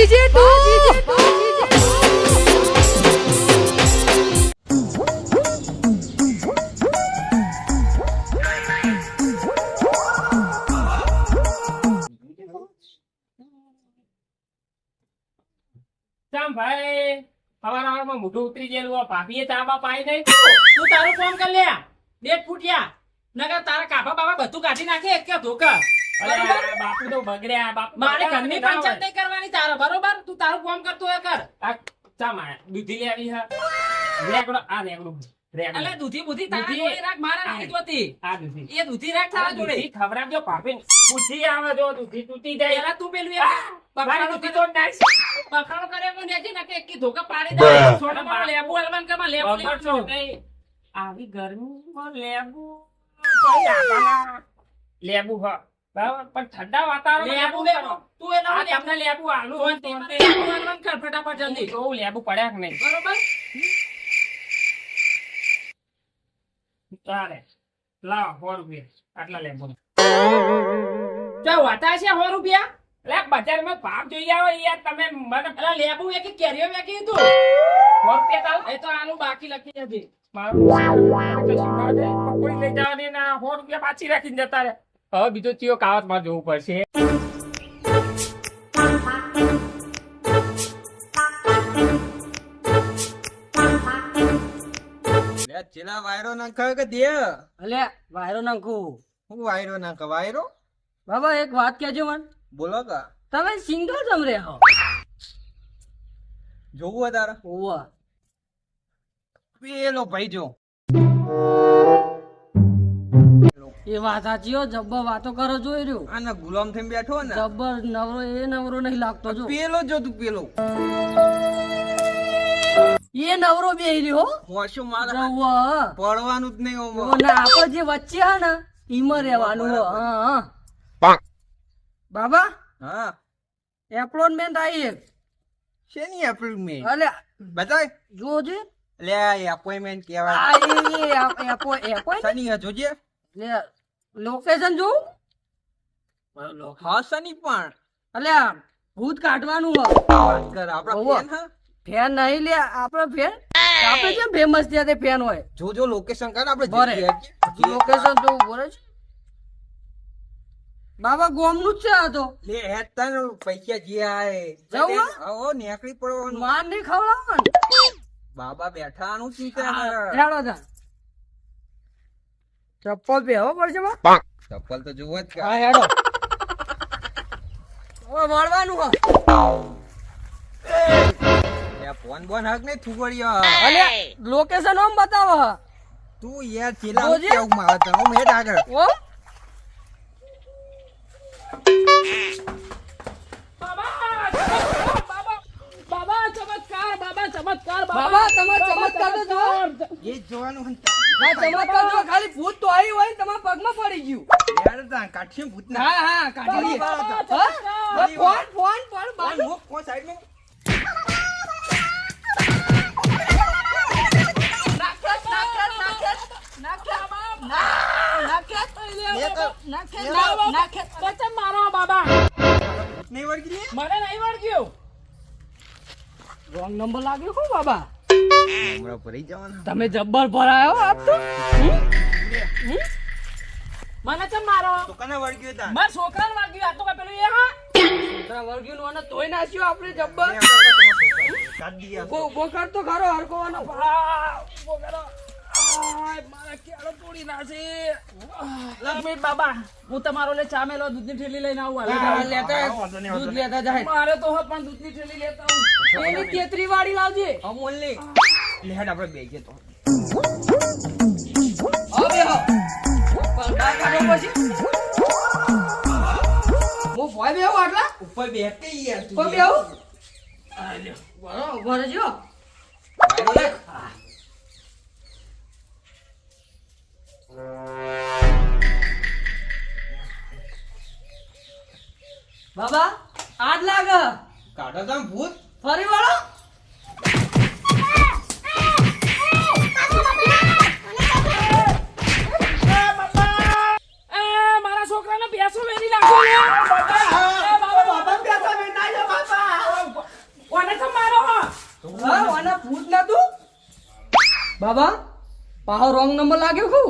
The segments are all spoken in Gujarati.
બાજીજી ચામ ભાઈ સવારમાં મોઢું ઉતરી ગયેલું ભાભીએ ચાબા પાઈ નહીં તું તારું કામ કર લે ડેટ ફૂટ્યા નકર તારા કાપા બાપા બધું કાઢી નાખે એક કે ધોકા બાપુ તો બગડ્યા બાપુ મારે ઘરની પંચાયત નહીં કરવાની તારો બરોબર તું તારું કામ કરતો હોય કર ચામ દૂધી લેવી હા રેગડો આ રેગડો અલે દૂધી બુધી તારા જોડે રાખ મારા નહીં જોતી આ દૂધી એ દૂધી રાખ તારા જોડે ખવરાવજો ભાભી બુધી આવે જો દૂધી તૂટી જાય એલા તું પેલું બખાડો દૂધી તો નાખ બખાડો કરે કો નેજી નાખે એક ધોકા પાડી દે છોડો માં લેબુ અલવન કમાં લેબુ લેબુ આવી ગરમીમાં લેબુ કોઈ આવાના લેબુ હા બરાબર પણ ઠંડા વાતાવરણ લેબુ તું એના લેબને લેબુ આલુ હોય તે અલવન કર ફટાફટ જલ્દી તો લેબુ પડ્યા કે નહીં બરોબર તારે લાવ 100 રૂપિયા આટલા લેબુ ચાલ વાતા છે 100 રૂપિયા લે બજારમાં ભાવ જોઈ આવો યાર તમે મને પેલા લેબુ એક કેરીઓ મેકી તું 100 રૂપિયા તાલ એ તો આનું બાકી લખી હતી મારું પકોડી લઈ જવાની ના 100 રૂપિયા પાછી રાખીને જતા રે હવે બીજો ચિયો કાવત માં જોવું પડશે ચેલા વાયરો નાખાવ કે દે અલે વાયરો નાખું હું વાયરો નાખ વાયરો બાબા એક વાત કહેજો મન બોલો કા તમે સિંગલ જમ રે હો જોવું તારા ઓવા પેલો ભાઈ જો એ વાત સાચી હો જબ્બર વાતો કરો જોઈ રહ્યો આના ગુલામ થઈને બેઠો ને જબ્બર નવરો એ નવરો નહીં લાગતો જો પેલો જો તું પેલો એ નવરો બેહી રહ્યો મોશો મારા જવા પડવાનું જ નહીં ઓમો અને આપણે જે વચ્ચે હા ને ઈમાં રહેવાનું હો હા બાબા હા એપ્લોયમેન્ટ આવી એક શેની એપ્રિલ મે અલે બતાય જોજે લે એપોઇન્ટમેન્ટ કહેવાય આ એ એપોઇન્ટ શની હે જોજે લે લોકેશન જો હા શની પણ અલે ભૂત કાઢવાનું હો વાત કર આપડા ઓવો. ફેન હા ફેન નહીં લે આપણે ફેન આપણે કેમ ફેમસ થયા તે ફેન હોય જોજો લોકેશન કાઢ આપણે બરે. લોકેશન તો બોલે છે બાબા ગોમનું જ છે આ તો લે હેતન પૈસા જે આય જવું હે? આવો નેકળી પડવાનું માર નહીં ખવડાવવાનું બાબા બેઠાનું ચિંતા ના હેડો તા ચપ્પલ પહેરવો પડશે બા ચપ્પલ તો જોવો જ હા હેડો હવે વળવાનું હો ફોન બોન હક નહીં થુગડિયો અલે લોકેશન ઓમ બતાવો તું યાર ચેલા જોજે. કેવું મારે તો હું હેડ આગળ ઓ બાબા તમે ચમત્કાર તો જો એ જોવાનું હન હા ચમત્કાર જો ખાલી ભૂત તો આવી હોય ને તમારા પગમાં પડી ગયું યાર તા કાઠી ભૂત ના હા હા કાઢી લે બાબા, હા ફોન ફોન ફોન કોણ બાબા હો કોણ સાઈડ મે નહીં વળગી લે રોંગ નંબર લાગ્યો કો બાબા હમણાં ભરી જવાના તમે જબ્બર ભરાયો આપ તો મને ચમ મારો તો કને વળગ્યો તા માર છોકરાને વાગ્યું આ તો કઈ પેલું એ હા છોકરા વર્ગ્યું નો અને તોય નાખ્યો આપણે જબ્બર કાઢ દીયા ઉભો કર તો ખરો હરકોવાનો ઉભો કરો મારા કેળો તોડી નાખે લક્ષ્મી બાબા હું તમારો લે ચામેલો દૂધની થેલી લઈને આવું હાલ લેતા દૂધ લેતા જાય મારે તો હોત પણ દૂધની થેલી લેતા આવું એની તેતરી વાળી લાવજે અમોલ લે હેડ આપણે બેજે તો હવે હો પણ કાકા પછી હું ભોય બેહું આટલા ઉપર બેઠે યાર તું ઉપર બેહું આ લ્યો બરોબર જો વાયરો નાખ બાબા આજ લાગ કાઢો તમ ભૂત ફરી વાળો મારા છોકરાને બેસો વેરી નાખો લે બાબા બાબા બેસો વેરી નાખો બાબા પાહો રોંગ નંબર લાગ્યો કુ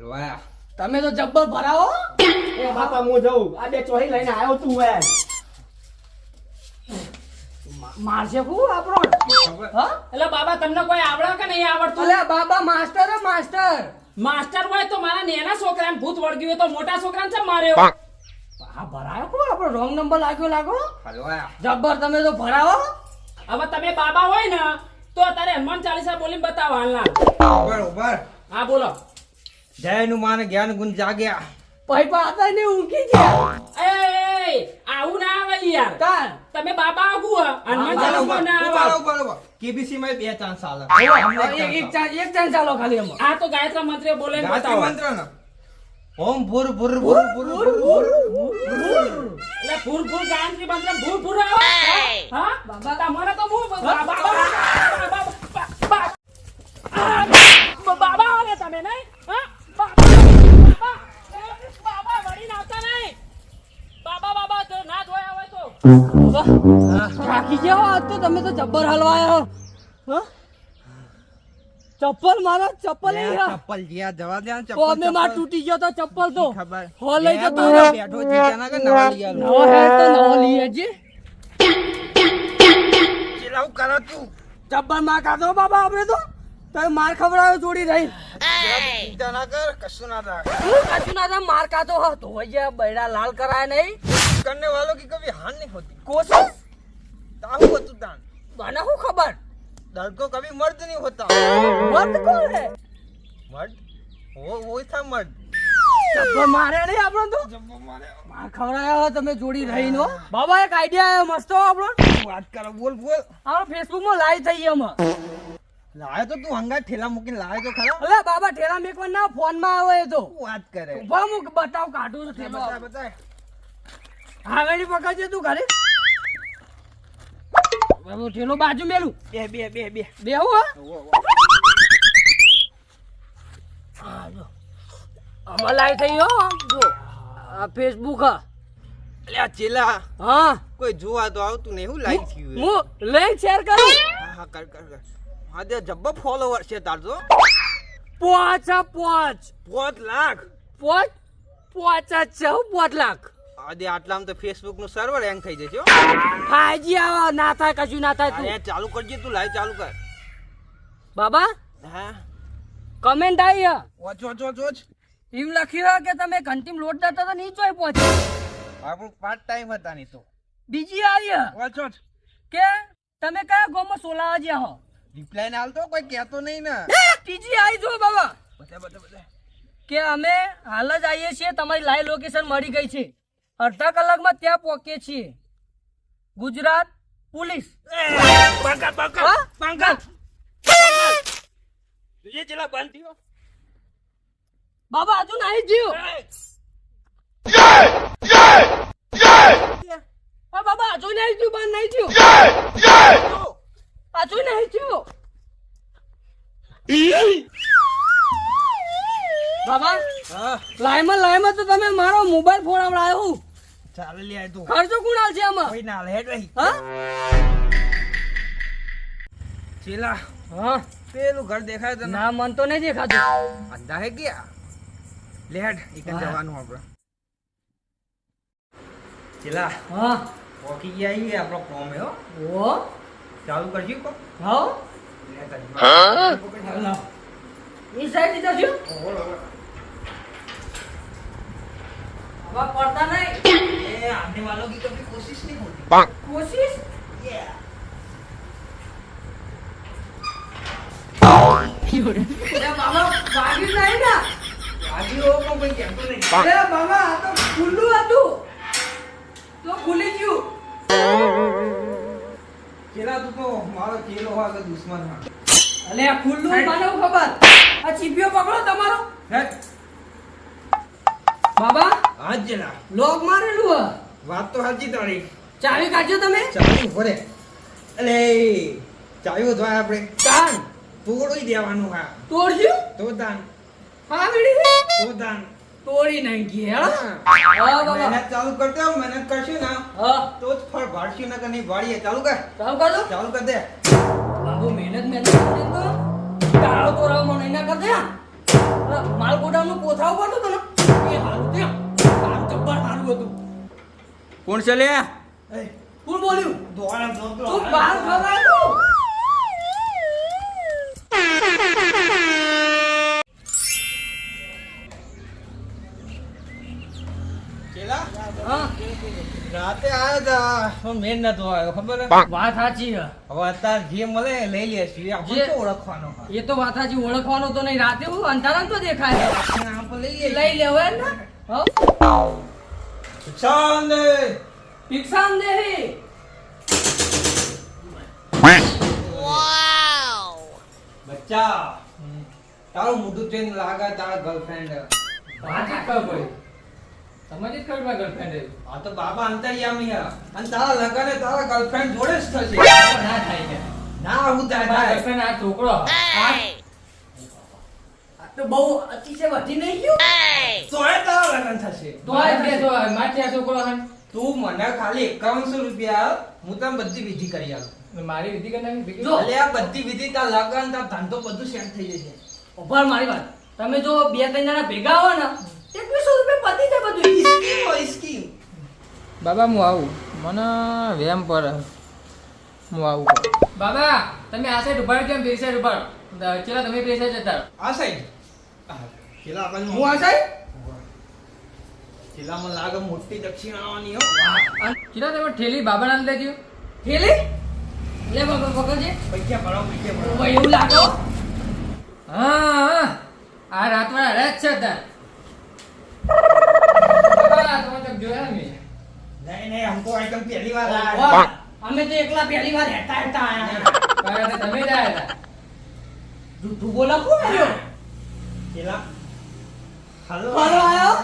વાહ તમે તો જબ્બર ભરાવો એ બાપા હું જઉં આ બે ચોહી લઈને આવ્યો તું હે મારશે કુ આપણો હા એટલે બાબા તમને કોઈ આવડે કે નહીં આવડતું અલે બાબા માસ્ટર હે માસ્ટર માસ્ટર હોય તો મારા નેના છોકરાને ભૂત વળગ્યું હોય તો મોટા છોકરાને ચમ માર્યો હા ભરાયો કુ આપણો રોંગ નંબર લાગ્યો લાગો હલવા જબ્બર તમે તો ભરાવો હવે તમે બાબા હોય ને તો અત્યારે હનુમાન ચાલીસા બોલીને બતાવો હાલના ઉપર ઉપર હા બોલો જય નું માને જ્ઞાન ગુણ જાગ્યા પૈપા હતા ને ઊંઘી ગયા એ આવું ના આવે યાર કાન તમે બાબા આગુ હનુમાન ચાલીસા ના આવે કેબીસી માં 2 ચાન્સ આલે એક ચાન્સ ચાલો ખાલી એમાં આ તો ગાયત્રી મંત્ર બોલે ગાયત્રી બતાવો મંત્ર ને ઓમ ભૂર ભૂર ભૂર ભૂર ભૂર એટલે ભૂર ભૂર ગાયત્રી મંત્ર ભૂર ભૂર આવે હા બાબા તમારે તો હું બાબા બાબા આવે તમે નહીં હા બાબા વળી નાખતા નહીં બાબા તો ના જોયા હોય તો રાખી જેવો આજ તો તમે તો જબ્બર હલવાયો હા ચપ્પલ મારો ચપ્પલ એ હા ચપ્પલ જીયા જવા દે ને તો અમે માં તૂટી ગયો તો ચપ્પલ તો ખબર હો લઈ જતો બેઠો જીત્યા ના કે નવા લઈ આલો નવો હે તો નવો લઈએ જી ચેલાવ કરો તું ચપ્પલ માં કાઢો બાબા આપણે તો તમે માર ખવડાવ્યો જોડી રહી ચિંતા ના કર કશું ના થાય કશું ના થાય માર કાઢો હો તો ભૈયા બૈડા લાલ કરાય નહીં करने वालों की कभी हार नहीं होती કોશિશ ताहू होतु तान મને શું ખબર दर्द को कभी मर्द नहीं होता મર્દ કોણ હે मर्द वो ही था मर्द ચપ્પલ મારે નહીં આપણો તો માર ખવડાવ્યો તમે જોડી રહી નો બાબા એક આઈડિયા આવ્યો મસ્ત આપણો बात करो बोल बोल આપણો ફેસબુક માં લાઈવ થઈ અમે लाए तो तू हंगा ठेला मुकिन लाए तो खरा અલે બાબા ઠેલા મેકવા ના ફોન માં આવે એ તો तू बात करे ઉભા હું બતાવ કાઢું તો ઠેલો बता बता આગળની પકડજે તું ઘરે બાબુ ઠેલો બાજુ મેલું बे बे बे बे બેહું હા જો આમાં લાઈવ થઈ હો જો આ ફેસબુક હા ले चेला હા कोई जुआ तो आव तू नहीं हूं लाइक थी હું લિંક શેર કરું हां हां कर कर कर हां दे जब्बा फॉलोवर છે તાર જો પાંચ 5 લાખ પાંચ લાખ આદે આટલામાં તો ફેસબુક નું સર્વર હેંગ થઈ જશે હો હાજી આવા ના થાય કશું ના થાય તું અરે ચાલુ કરજે તું લાઈવ ચાલુ કર બાબા હા કમેન્ટ આવી હે વોચ વોચ વોચ વોચ એવું લખ્યું હે કે તમે ઘંટીમ લોટ દેતા તો નહીં જોઈ પહોંચે આપણું પાર્ટ ટાઈમ હતા ની તો બીજી આવી હે વોચ વોચ કે તમે કયા ગામમાં સોલાવા જ્યાં હો રિપ્લાય ના આલતો કોઈ કહેતો નહીં ને ત્રીજી આવી જો બાબા બતા બતા બતા કે અમે હાલ જ આવીએ છીએ તમારી લાઈવ લોકેશન મળી ગઈ છે અડધા કલાકમાં ત્યાં પહોંચીએ છીએ ગુજરાત પોલીસ પંકજ પંકજ હા? પંકજ તુજે ચલા બંધ થયો બાબા હજુ નહીં જીવ હા બાબા હજુ નહીં જીવ બંધ નહીં જીવ હજુ નહીં જીવ બાબા હા લાઈમાં તો તમે મારો મોબાઈલ ફોન આવડાયો ચાલ લે આય તું ખર્ચો કુણાલ છે આમાં કોઈ ના લે હેડ રહી હા ચેલા હા પેલું ઘર દેખાય તને ના મન તો નહીં દેખાતું અંધા હે ગયા લે હેડ એકન હા. જવાનું આપણે ચેલા હા ઓકી ગયા ઈ આપણો કોમ હે હો ઓ ચાલુ કરજી કો હા લે તારી હાલો ઈ સાઈડ થી જજો હવે પડતા નહીં ए आने वालों की कभी कोशिश नहीं होती કોશિશ અરે બાબા વાગ્યું નહીં ને आगे हो को कोई कहतो नहीं અરે બાબા આ તો ખુલ્લું હતું તો ખુલી ગયું चेला तू तो मारो चेलो हा के दुश्मन हा અલે આ ખુલ્લું મને શું ખબર આ ચીપિયો પકડો તમારો है બાબા आज चेला લોક મારેલું હે बात तो हाजी तारी ચાવી કાઢજો તમે ચાવી ભરે અલે ચાવી ધોય આપણે ચાલ તોડોઈ દેવાનું હા તોડજો તો દાન હા વીડી તો દાન તોડી નાખી હે હા બાબા મહેનત ચાલુ કરતે હો મહેનત કરશું ના હા તો જ ફળ ભાળશું ના કે નહીં ભાળીએ ચાલુ કર ચાલુ કરજો ચાલુ કર દે બાબુ મહેનત કરી તો મારો તો રાવ મને ના કરજે માલ ગોડાઉનનું કોથળા ઉપર તો ને એ હારું ત્યાં હારું જબ્બર હારું હતું. કોણ છે લે કોણ બોલ્યું? દોડા તું બહાર ખવડાવ્યો? ચેલા હા રાતે આવ્યા તા પણ મેન નતો આવ્યો ખબર હે? વાત સાચી છે. હવે અત્યારે જે મળે એ લઈ લેશું આપણે જે- શું ઓળખવાનો એ તો વાત સાચી, ઓળખવાનો તો નહીં. રાતે હું અંધારા તો દેખાય આપણે લઈ લઈએ લઈ લેવાય ને. હા ચાંદ ભિક્ષામ દે. બચ્ચા તારું મોઢું ટ્રેન લાગે તારા ગર્લફ્રેન્ડ વાત જ ખબર પડી. સમજ જ ખબર પડી girlfriend એ. આ તો બાબા અંતર્યામી હે અને તારા લગન એ તારા ગર્લફ્રેન્ડ જોડે જ થશે ના થાય કે. ના હું મારા થાય girlfriend આ છોકરો. આ તો બહુ અતિશય વધી નહીં ગયું. તોય તારા લગન થશે તો આ બે તો માથે આ છોકરો હે. તું મને ખાલી 5100 રૂપિયા આપ, હું તને બધી વિધિ કરી આલું. મારી વિધિ કરી નાખી ભેગી. જો. અલે આ બધી વિધિ તાર લગન તાર ધંધો બધું સેટ થઈ જશે ઉભા મારી વાત. તમે જો 2-3 જણા ભેગા હો ને 2100 રૂપિયા પતી જાય બધું. સ્કીમ હોય સ્કીમ બાબા હું આવું, મને વેમ પર હું આવું. બાબા તમે આ સાઈડ ઉભા કેમ બે સાઈડ ઉભા ચલા તમે બે સાઈડ જતા રહો. આ સાઈડ પેલા આપણે હું આ સાહેબ પેલા મને લાગે મોટી દક્ષિણ આવવાની હો ચલા તમે ઠેલી બાબા નામ દેજો. થેલી લે બાબા પકડજે. પૈસા ભરાવ ભાઈ એવું લાગો. હા આ રાતમાં રાત છે તાર. બાબા તમે તો જોયા મેં. નહીં નહીં હમ તો આઈટમ પહેલી વાર આયા વાહ, અમે તો એકલા પહેલી વાર હેતા હેતા આયા. કારણ કે તમે જ આયા હતા. જૂઠું બોલા કોણ આવ્યો? પેલા હાલો હાલો આયો?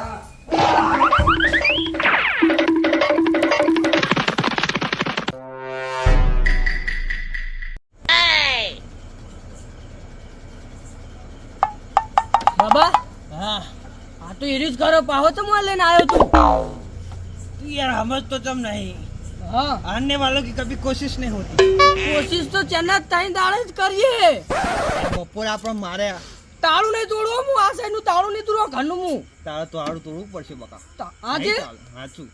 બાબા હા આ તો એરી જ કરો પાહો તો મોલ લઈને આવ્યો તું. यार समझ तो तुम नहीं હા आने वालों की कभी कोशिश नहीं होती કોશિશ તો ચેન્નઈ તાઈ દાડે જ કરીએ. બપોર આપણે માર્યા તાળું નહીં તોડવો, હું આ સાઈડ નું તાળું નહીં તોડવો, ઘરનું હું તારે તો આડું તોડવું પડશે બકા આજે નહીં ચાલે. સાચું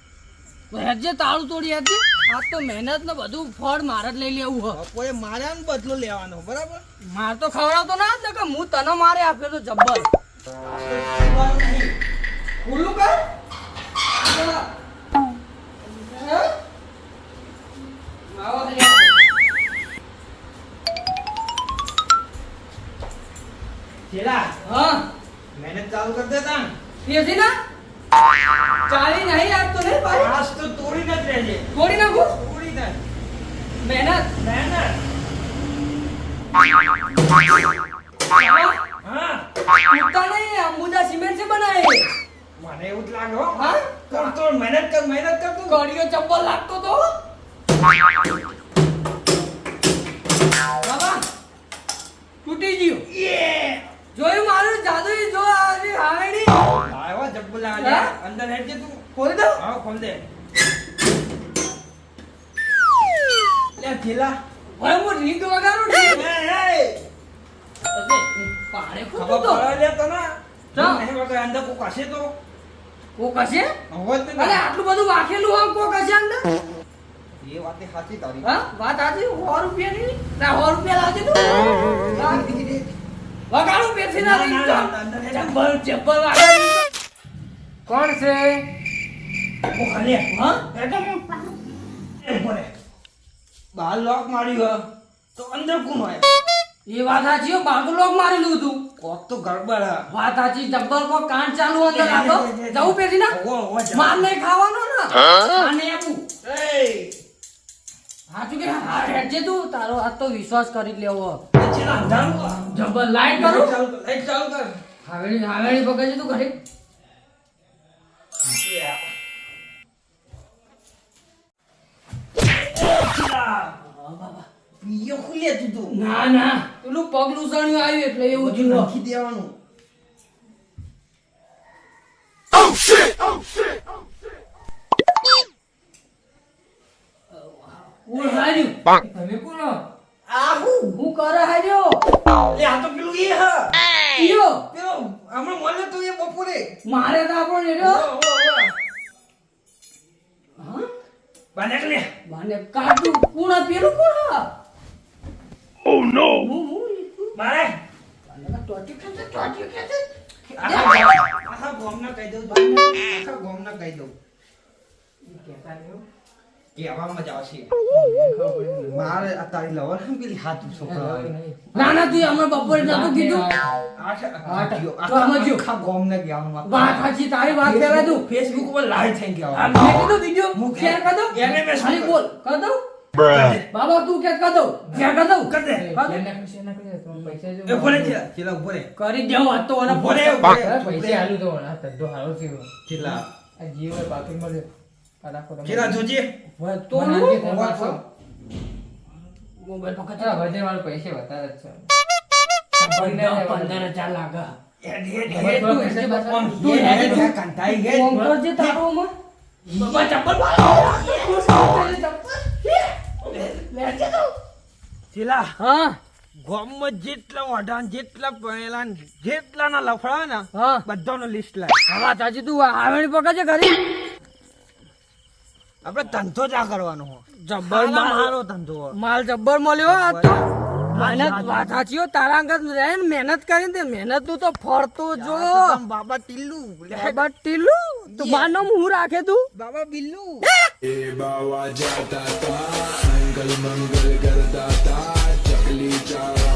હેજે તાળું તોડી હતી. આ તો મહેનત ને બધું ફળ મારે જ લઈ લેવું હ. બપોરે માર્યા ને બદલો લેવાનો બરાબર માર તો ખવડાવતો ના જ ને કે હું તને મારે આપ્યો તો જબ્બર. ખુલ્લું કર. હે? આવો લે. ચેલા હા મહેનત ચાલુ કરી દેતા ને પેસી ના ચાલી નહીં આપતો ને ભાઈ. આજ તો તોડી જ રહેજે તોડી નાખું તોડી દે મહેનત. મહેનત હા તૂટતા નહીં, અંબુજા સિમેન્ટ से बनाए. મને એવું જ લાગે હો હા? કર તો મહેનત કર તું કડીઓ ચપ્પલ લાગતો તો બાબા તૂટી ગયું. જોયું મારું જાદુ જો આજે હાવેડી આવા જબ્બુ લાગે હા? અંદર હેડજે તું ખોલ દો. હા ખોલ દે લે ચેલા હવે હું રીંગ વગાડું ને. પાડે ખબર ખોટું તો પડે લે તને ચાલ. નહીં વગર અંદર કોક હશે તો કોક હશે. અવાજ ને અરે આટલું બધું વાકેલું હોય કોક હશે અંદર. એ વાતે સાચી તારી હા વાત આજે 100 રૂપિયા ની ના 100 રૂપિયા લાવજે તું. વગાડું પેથી ના રીંગ તો. ચપ્પલ ચપ્પલ વગાડી. કોણ છે? ઓ ખાલી હા એ બોલે બાર લોક માર્યું હે તો અંદર કોણ હોય એ વાત સાચી હો, બાર તો લોક મારેલું હતું. કોક તો ગડબડ હે વાત સાચી, જબ્બર કો કાન ચાલુ અંદર રાખો. જવું પેથી ના ઓવો માર નહીં ખાવાનો ને. આ નહીં આપું. એ સાચું કે હા હેડજે તું. તારો આ તો વિશ્વાસ કરી જ લેવો. ચેલા અંધારું કર જબ્બર લાઈટ કરું. લાઈટ ચાલુ કર હાવેડી હાવેડી પકડજે તું ઘરે. પીયો ખુલે તું ના ના પેલું પગલું સણ્યું આવ્યું એટલે એવું થયું. નાખી દેવાનું હું હાર્યું. તમે કોણ? આહુ હું કરે હાર્યો. લે આ તો પેલું એ હ ઈયો પેલો હમણાં મળ્યો તો એ બપોરે મારે તો આપણો નેડો બાને લે બાને કાઢું કોણ પેલું કોણ ઓ નો બાને ટોટી ખેંચે આખા ગોમના કહી દઉં આખા ગોમના કહી દઉં કેવામાં જ આવશે મારે આ તારી લવર હમ પેલી હાથ છોકરા ના ના તું અમે બપોરે નતું કીધું આખા ગોમને ગયા વાત સાચી તારી વાત કહેવાય તું ફેસબુક ઉપર લાઈવ થઈ ગયા મેં કીધું વિડિયો શેર કર દઉં એને મેં ખાલી બોલ કર દઉં બાબા તું કે કર દઉં શેર કર દઉં કર દે એ બોલે છે ચલા બોલે કરી દેવું આ તો અને બોલે પૈસા આલુ તો ના ધંધો હારો છે ચલા આ જીવ પાકી મળે ચલા જોજે તો મોબાઈલ પકડ આ વધે વાળો પૈસે વધારે જ છે 15,000 લાગે કોમ કરજે તારો માં બાબા ચપ્પલ ચલા હા ગોમમાં જેટલા વાઢાન જેટલા પહેલા જેટલાના લફડા ને હા બધાનો લિસ્ટ લાય વાત સાચી તું આવેણી પકડજે ઘરે આપણે ધંધો જ આ કરવાનો હો જબ્બર મારો ધંધો હો. માલ જબ્બર મળ્યો આ તો મહેનત વાત સાચી હો તારા અંગત રહે ને મહેનત કરીને તે મહેનત તું તો ફરતો જો તમ બાબા ટીલ્લુ બાબા ટીલુ તું બાનો હું રાખે તું બાબા બિલ્લુ ए बावा जाता था मंगल मंगल करता था चकली चारा